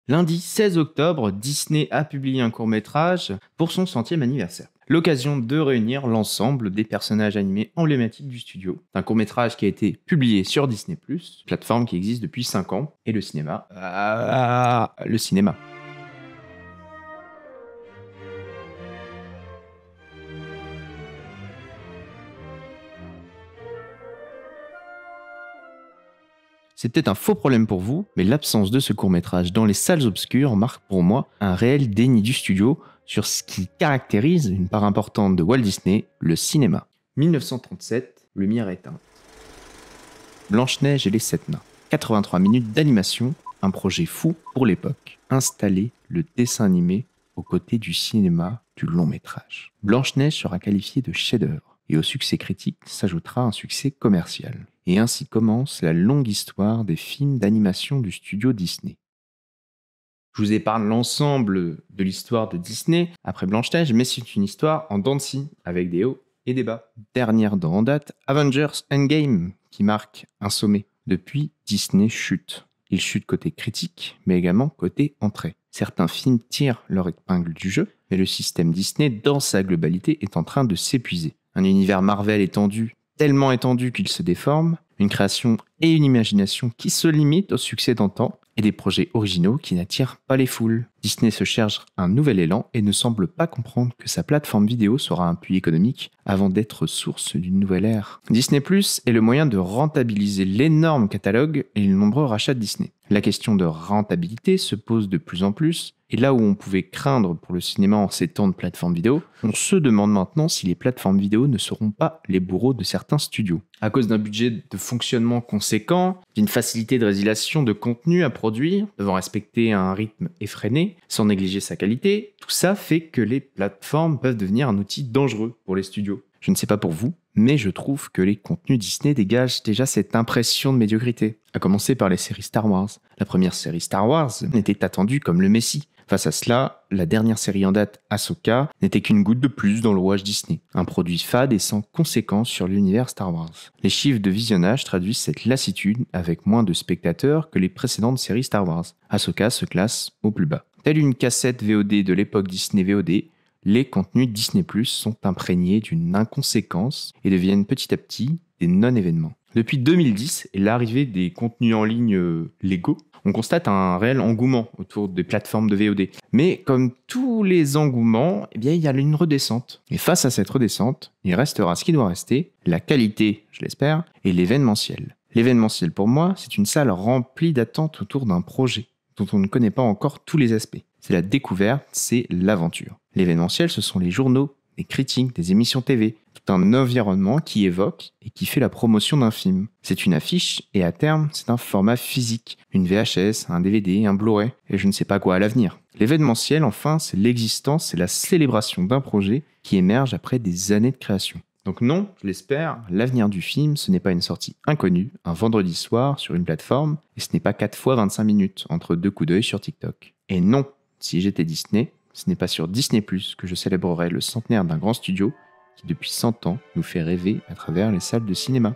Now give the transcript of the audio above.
Lundi 16 octobre, Disney a publié un court-métrage pour son 100e anniversaire. L'occasion de réunir l'ensemble des personnages animés emblématiques du studio. Un court-métrage qui a été publié sur Disney+, plateforme qui existe depuis 5 ans, et le cinéma. Le cinéma. C'est peut-être un faux problème pour vous, mais l'absence de ce court-métrage dans les salles obscures marque pour moi un réel déni du studio sur ce qui caractérise une part importante de Walt Disney, le cinéma. 1937, lumière éteinte. Blanche-Neige et les 7 nains. 83 minutes d'animation, un projet fou pour l'époque. Installer le dessin animé aux côtés du cinéma du long-métrage. Blanche-Neige sera qualifiée de chef-d'œuvre, et au succès critique s'ajoutera un succès commercial. Et ainsi commence la longue histoire des films d'animation du studio Disney. Je vous épargne l'ensemble de l'histoire de Disney après Blanche-Neige, mais c'est une histoire en dents de scie, avec des hauts et des bas. Dernière dent en date, Avengers Endgame, qui marque un sommet. Depuis, Disney chute. Il chute côté critique, mais également côté entrée. Certains films tirent leur épingle du jeu, mais le système Disney, dans sa globalité, est en train de s'épuiser. Un univers Marvel étendu, tellement étendu qu'il se déforme, une création et une imagination qui se limitent au succès d'antan, et des projets originaux qui n'attirent pas les foules. Disney se cherche un nouvel élan et ne semble pas comprendre que sa plateforme vidéo sera un puits économique avant d'être source d'une nouvelle ère. Disney+ est le moyen de rentabiliser l'énorme catalogue et les nombreux rachats de Disney. La question de rentabilité se pose de plus en plus, et là où on pouvait craindre pour le cinéma en ces temps de plateformes vidéo, on se demande maintenant si les plateformes vidéo ne seront pas les bourreaux de certains studios. À cause d'un budget de fonctionnement conséquent, d'une facilité de résiliation de contenu à produire, devant respecter un rythme effréné, sans négliger sa qualité, tout ça fait que les plateformes peuvent devenir un outil dangereux pour les studios. Je ne sais pas pour vous, mais je trouve que les contenus Disney dégagent déjà cette impression de médiocrité, à commencer par les séries Star Wars. La première série Star Wars n'était attendue comme le Messie. Face à cela, la dernière série en date, Ahsoka, n'était qu'une goutte de plus dans le rouage Disney. Un produit fade et sans conséquence sur l'univers Star Wars. Les chiffres de visionnage traduisent cette lassitude avec moins de spectateurs que les précédentes séries Star Wars. Ahsoka se classe au plus bas. Telle une cassette VOD de l'époque Disney VOD, les contenus Disney+ sont imprégnés d'une inconséquence et deviennent petit à petit des non-événements. Depuis 2010 et l'arrivée des contenus en ligne légaux, on constate un réel engouement autour des plateformes de VOD. Mais comme tous les engouements, il y a une redescente. Et face à cette redescente, il restera ce qui doit rester, la qualité, je l'espère, et l'événementiel. L'événementiel pour moi, c'est une salle remplie d'attentes autour d'un projet dont on ne connaît pas encore tous les aspects. C'est la découverte, c'est l'aventure. L'événementiel, ce sont les journaux, des critiques, des émissions TV, tout un environnement qui évoque et qui fait la promotion d'un film. C'est une affiche et à terme, c'est un format physique, une VHS, un DVD, un Blu-ray et je ne sais pas quoi à l'avenir. L'événementiel, enfin, c'est l'existence et la célébration d'un projet qui émerge après des années de création. Donc non, je l'espère, l'avenir du film, ce n'est pas une sortie inconnue, un vendredi soir sur une plateforme, et ce n'est pas 4 fois 25 minutes entre 2 coups d'œil sur TikTok. Et non, si j'étais Disney, ce n'est pas sur Disney+ que je célébrerais le centenaire d'un grand studio qui depuis 100 ans nous fait rêver à travers les salles de cinéma.